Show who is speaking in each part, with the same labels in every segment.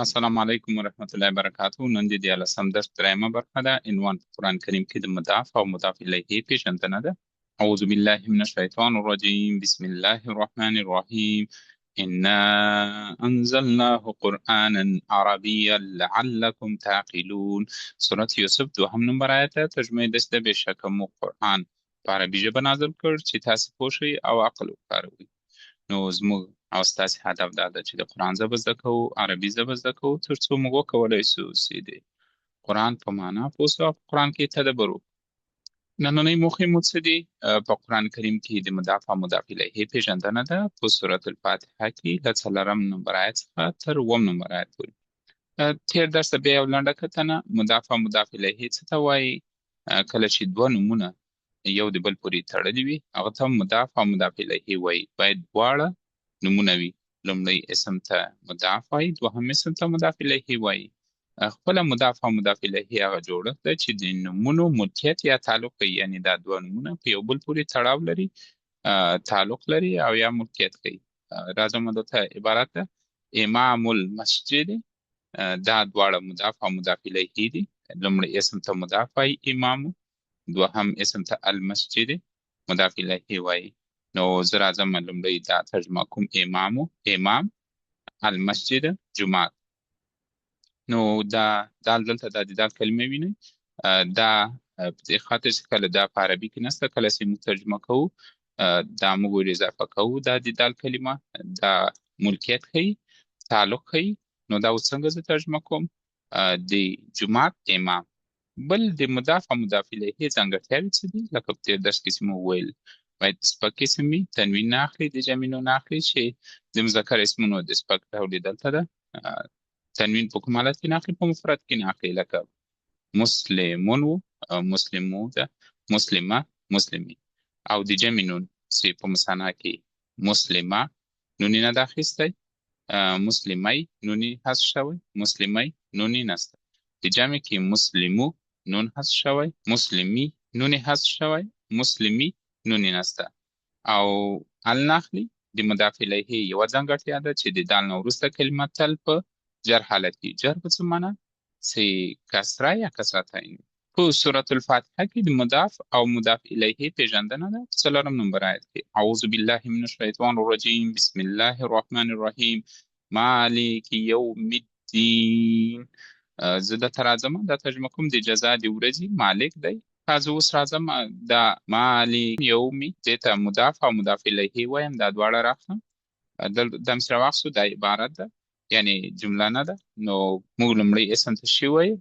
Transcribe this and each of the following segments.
Speaker 1: السلام علیکم ورحمۃ اللہ وبرکاتہ. نن د 13 درس دریمه برخه ده. عنوان په قرآن کریم کې د مضاف او مضاف الیه پیژندنه ده. اعوذ بالله من الشیطان الرجیم. بسم الله الرحمن الرحیم. انا انزلناه قرآنا عربیا لعلکم تعقلون. سورة یوسف 2 نمبر آیت ده. ترجمه دسته بشک مو قرآن په عربي ژبه نازل کړ چې تاسو پوه شئ او عقل وکاروئ. نو زموږ او ستاسې هدف دا ده چې د قرآن ژبه زده کوو، عربي ژبه زده کوو، تر څو موږ وکولی سو چې د قرآن په معنا پوه سو او په قرآن کې تدبر وکړو. نننۍ موخې مو څه دي؟ په قرآن کریم کې د مضاف او مضاف الیه پیژندنه ده په سورة الفاتحه کې له 4 نمبر آیت څخه تر 9 نمبر آیت پورې. تیر درس ته بیا یو لنډه کتنه. مضاف او مضاف الیه څه ته وایي؟ کله چې دوه نومونه یو د بل پورې تړلي وي هغه ته مضاف او مضاف الیه وایي. باید دواړه نومونه وي. لومړی اسم ته مضاف وایي، دوهم اسم ته مضاف الیه وایي. خپله مضاف او مضاف الیه هغه جوړښت ده چې د نومونو ملکیت یا تعلق کوي، یعنی دا دوه نومونه په یو بل پورې تړاو لري، تعلق لري او یا ملکیت کوي. راځم دلته عبارت ده امام المسجد. دا دواړه مضاف او مضاف الیه دي. لومړی اسم ته مضاف وایي امام، دوهم اسم ته المسجد مضاف الیه وایي. نو زه راځم لومړی دا ترجمه کوم. امام، المسجد جومات. نو دا دال دلته دا د دال کلمه وینئ. دا په دې خاطر چې کله دا په عربي کې نسته، کله چې موږ ترجمه کوو دا موږ ور اضافه کوو دا د دال کلمه. دا ملکیت ښیي، تعلق ښیي. نو دا اوس څنګه زه ترجمه کوم؟ د جومات امام. بل د مضاف او مضاف الیه ځانګړتیاوې څه دي؟ لکه په تېر درس کې چې مو وویل باید سپک اسم وي، تنوین نه اخلي، د جمع نوم نه اخلي، چې د مذکر اسمونو د سپک ډول یې دلته ده. تنوین په کوم حالت کې نه اخلي؟ په مفرد کې نه اخلي. لکه مسلمون و، مسلمو ده، مسلمه، مسلمي. او د جمع نون چې په مثنا کې مسلمه نونی نه ده اخیستی، مسلمی نونی حذف شوی، مسلمی نونی نسته. د جمع کې مسلمو نون حذف شوی، مسلمی نونی حذف شوی، مسلمی نونی نسته. او ال ناخلی د مضاف الیه یوه ځانګړتیا ده چې د دال نه وروسته کلمه تل په جر حالت کې. جر په څه معنا؟ چې کسره یا کسرتین. په سورة الفاتحه کې د مضاف او مضاف الیه پیژندنه ده. په 4 نمبر آیت کې اعوذ بالله من الشیطان الرجیم بسم الله الرحمن الرحیم مالک یوم الدین. زه دلته راځم دا ترجمه کوم د جزا د ورځې مالک دی. زه اوس راځم دا مالک یومي دې ته مضاف او مضاف الیه وایم. دا دواړه راخلم دا مې سره واخیستو. دا عبارت ده یعنی جمله نه ده. نو موږ لومړی اسم ته شي وایي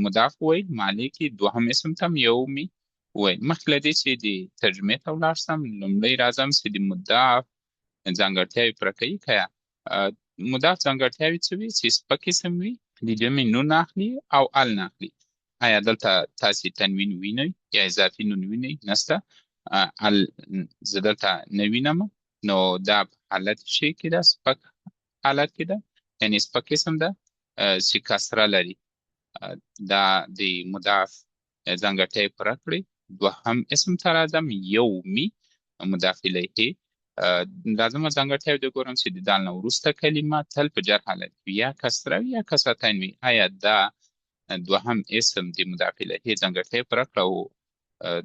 Speaker 1: مضاف وایي مالکي، دوهم اسم ته هم یومي وایي. مخکې له دې چې د ترجمې ته ولاړ سم لومړی راځم چې د مضاف ځانګړتیاوې پوره کوي. که مضاف ځانګړتیاوې څه وي؟ چې سپک اسم وي، د جمع نون اخلي او ال نه اخلي. آیا دلته تاسې تنوین وینئ یا اضافي نون وینئ؟ نسته. ال زه دلته نه وینم. نو دا په حالت شي کې ده، سپک حالت کې ده، یعنې سپک اسم ده چې کسره لري. دا د مضاف ځانګړتیا پوره کړئ. دوهم اسم ته راځم یومي مضاف الیه. راځم ځانګړتیاوې د ګورم چې د دال نه وروسته کلمه تل په جر حالت وي، یا کسره وي یا کسرتین وي. آیا دا دوهم اسم د مضاف الیه ځانګړتیا پوره کړه او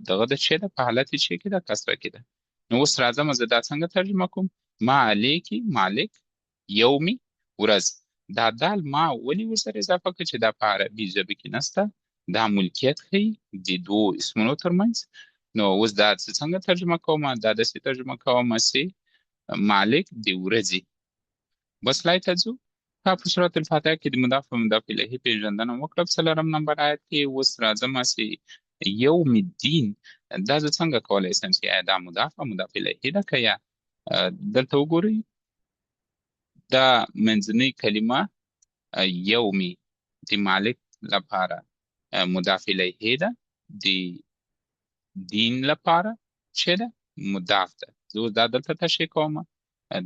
Speaker 1: دغه د څه ده؟ په حالت چې کې ده، کسره کې ده. نو اوس راځم زه دا څنګه ترجمه کوم؟ مالکي مالک، یومي ورځ. دا دال ما ولې ورسره اضافه کړه چې دا په عربي ژبه کې نسته؟ دا ملکیت ښیي د دوو اسمونو ترمنځ. نو اوس دا څنګه ترجمه کوم؟ دا داسې ترجمه کوم چې مالک د ورځې. بس لای ته ځو. په سورة الفاتحه کې د مضاف او مضاف الیه پیژندنه وکړه په 4 نمبر آیت کې. اوس راځم چې یوم الدین دا زه څنګه کولی شم چې آیا دا مضاف او مضاف الیه ده که یا؟ دلته وګورئ دا منځنۍ کلمه یومي د مالک لپاره مضاف الیه ده، د دین لپاره څه ده؟ مضاف ده. زه دا دلته تشریح کوم.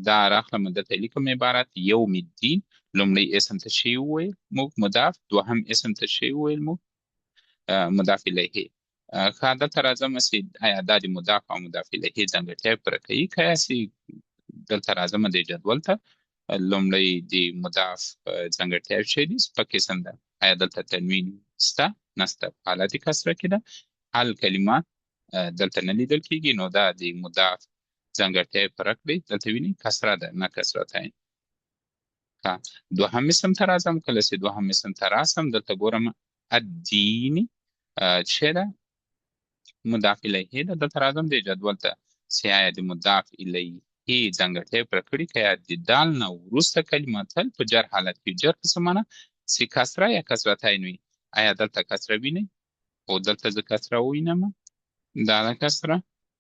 Speaker 1: دا راخلم دلته لیکم عبارت یوم الدین. لومړی اسم ته شی وویل موږ مضاف، دوهم اسم ته شی وویل موږ مضاف الیه. ښه دلته راځم چې آیا دا د مضاف او مضاف الیه ځانګړتیاوې پوره کوي که یاسې؟ دلته راځم د جدول ته. لومړی د مضاف ځانګړتیاوې چې دي په قسم ده. آیا دلته تنوین شته؟ نسته، په حالت کسره کې ده. حل کلمات دلته نه لیدل کېږي، نو دا د مضاف ځانګړتیاوې پوره کړئ. دلته وینئ کسره ده، نه کسرتین. دوهم اسم ته راځم. کله چې دوهم اسم ته راسم دلته ګورم الدین چې ده مضاف الیه ده. دلته راځم د جدول ته چې آیا د مضاف الیه ځانګړتیا پوره کړي که یا د دال نه وروسته کلمه تل په جر حالت کې جر په څه معنی چې کسره یا کسرتین وي. آیا دلته کسره وینئ؟ او دلته زه کسره ووینم، دا ده کسره.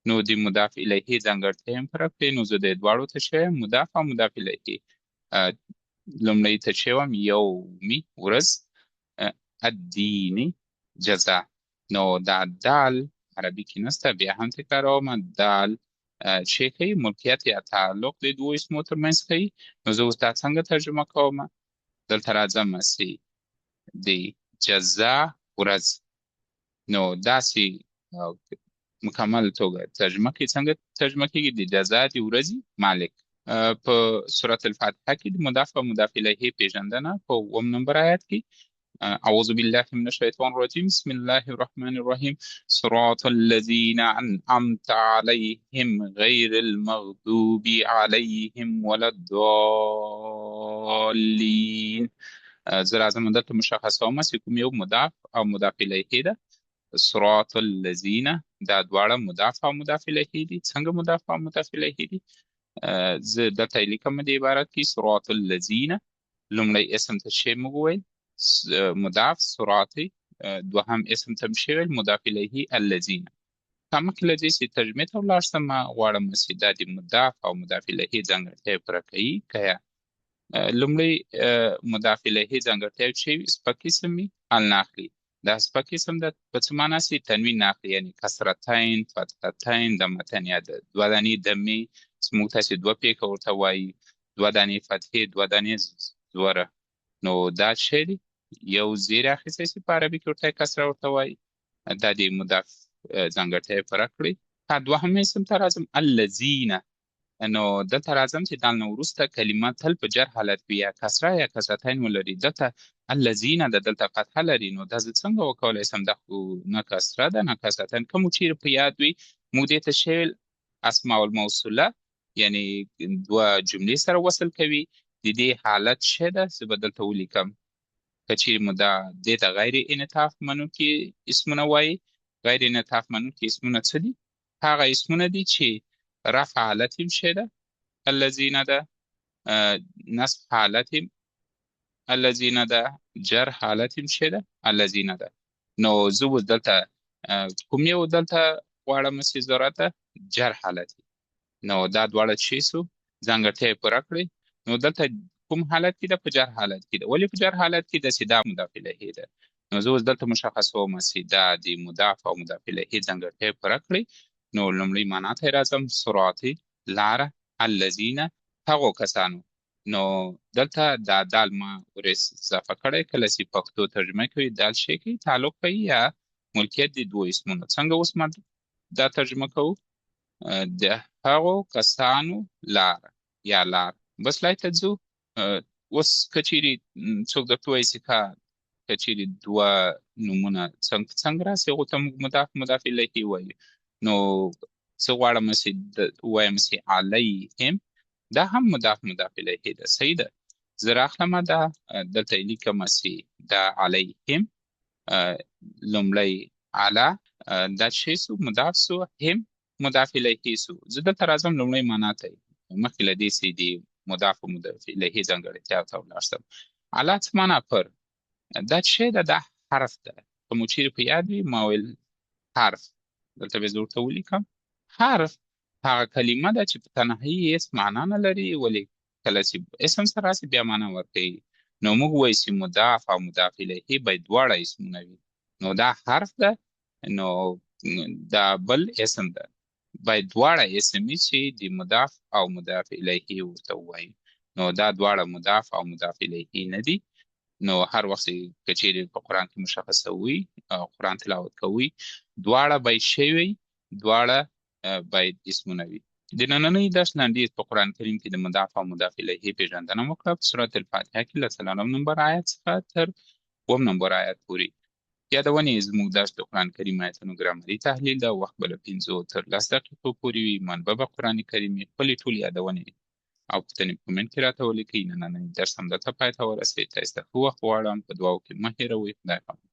Speaker 1: نو د مضاف الیه ځانګړتیا هم پوره کړئ. نو زه د دواړو ته شویم، مضاف او مضاف الیه. لومړی ته شوم یومي ورځ، الدیني جزا. نو دا دال عربي کې نسته، بیا هم تکراروم. دال چې کوي ملکیت یا تعلق د دوو اسمو ترمنځ کوي. نو زه اوس دا څنګه ترجمه کوم؟ دلته راځم چې د جزا ورځ، نو داسې مکمل توګه ترجمه کوي. څنګه ترجمه کیږي؟ د جزا د ورځې مالک. په سورة الفاتحه کې د مضاف او مضاف الیه پیژندنه په 9 نمبر آیات کې اعوذ بالله من الشیطان الرجیم بسم الله الرحمن الرحیم صراط الذین انعمت علیهم غیر المغضوب علیهم ولا الضالین. زه راځم دلته مشخصومه چې کوم یو مضاف او مضاف الیه ده. صراط الذین دا دواړه مضاف او مضاف الیه دي. څنګه مضاف او مضاف الیه دي؟ زه دلته لیکم د عبارت کې صراط الذین. لومړی اسم ته شی موږ وویل مضاف صراط، دوهم اسم ته شی ویل مضاف الیه الذین. مخکې له دې چې ترجمې ته ولاړ شم غواړم چې دا د مضاف او مضاف الیه ځانګړتیاوې پوره کوي که یا لومړی مضاف الیه ځانګړتیاوې چې وي سپک اسم وي ال نه اخلي. دا سپک اسم ده په څه معنا چې تنوین نه اخلي، یعنې کسرتین فتحتین دمتین یا دوه دانې دمې موږ تاسې دوه پیکه ورته وایي، دوه دانې فتحې دوه دانې زوره. نو دا شی دی یو زیر اخیستی چې په عربي کې ورته کسره ورته وایي. دا د مضاف ځانګړتیا پوره کړئ. دوهم اسم ته راځم الذین. نو دلته راځم چې دال نه وروسته کلمه تل په جر حالت وي، یا کسره یا کسرتین ولري. دلته الذین ده، دلته فتحه لري. نو دا زه څنګه وکولی سم؟ دا خو نه کسره ده نه کسرتین. کوم چیرې په یاد وي موږ دې ته شی اسماء الموصوله، یعنی دوه جملې سره وصل کوي. د دې حالت څه ده چې به دلته ولیکم. که چیرې مو دا دې ته غیر انعطاف منونکي اسمونه وایي. غیر انعطاف منونکي اسمونه څه دي؟ هغه اسمونه دي چې رفع حالت هم څه ده الذین ده، نصب حالت هم الذین ده، جر حالت هم څه ده الذین ده. نو زه اوس دلته کوم یو دلته غواړم چې ضرورت ده جر حالت. نو دا دواړه چې سو ځانګړتیا یې پوره کړئ. نو دلته کوم حالت کې ده؟ په جر حالت کې ده. ولې په جر حالت کې ده؟ چې دا مضاف الیه ده. نو زه اوس دلته مشخصوم چې دا د مضاف او مضاف الیه ځانګړتیا یې پوره کړئ. نو لومړی معنا ته راځم صراط لاره الذین هغو کسانو. نو دلته دا دال ما ور اضافه کړی. کله چې پښتو ترجمه کوي دال شی کوي تعلق کوي یا ملکیت د دوه اسمونو. څنګه اوس ما دا ترجمه کوو؟ د هغو کسانو لار یا لار. بس لای ته ځو. اوس که چیرې څوک درته وایي چې که چیرې دوه نومونه څنګه راسي هغو ته موږ مضاف الیه وایو. نو زه غواړم چې ووایم چې علیهم دا هم مضاف الیه ده. صحیح ده. زه راخلم دا دلته یې لیکم چې دا علیهم لومړی علی دا شی سو مضاف سو، هم مضاف الیه سو. زه دلته راځم لومړی معنا ته مخکې له دې چې د مضاف او مضاف الیه ځانګړتیاو ته ولاړ شم. علی څه معنا پر؟ دا شی ده، دا حرف ده. که مو چیرې په یاد وي ما ویل حرف. دلته به زه ورته ولیکم حرف هغه کلمه ده چې په تنهایي هېڅ معنا نه لري، ولې کله چې اسم سره راسي بیا معنا ورکوي. نو موږ وایو چې مضاف او مضاف الیه باید دواړه اسمونه وي. نو دا حرف ده، نو دا بل اسم ده. باید دواړه اسم وي چې د مضاف او مضاف الیه ورته ووایو. نو دا دواړه مضاف او مضاف الیه نه دي. نو هر وخت که چیرې په قرآن کې مشخصه وي او قرآن تلاوت کوي دواړه باید شی وي، دواړه باید اسمونه وي. د نننۍ درس لنډیز په قرآن کریم کې د مضاف او مضاف الیه پیژندنه وکړه. په سورة الفاتحه کې له 4 نمبر آیت څخه تر 2 نمبر آیت پورې. یادونې: زموږ درس د قرآن کریم آیتونو ګرامري تحلیل ده. وخت به له 5 تر 10 دقیقو پورې وي. منبع به قرآن کریم وي. خپلې ټولې یادونې او پوښتنې په کمنټ کې راته ولیکئ. نننی درس همدلته پای ته ورسېد. تاسو ته ښه وخت غواړم. په دعاو کې مه هېروئ. خدای حافظ.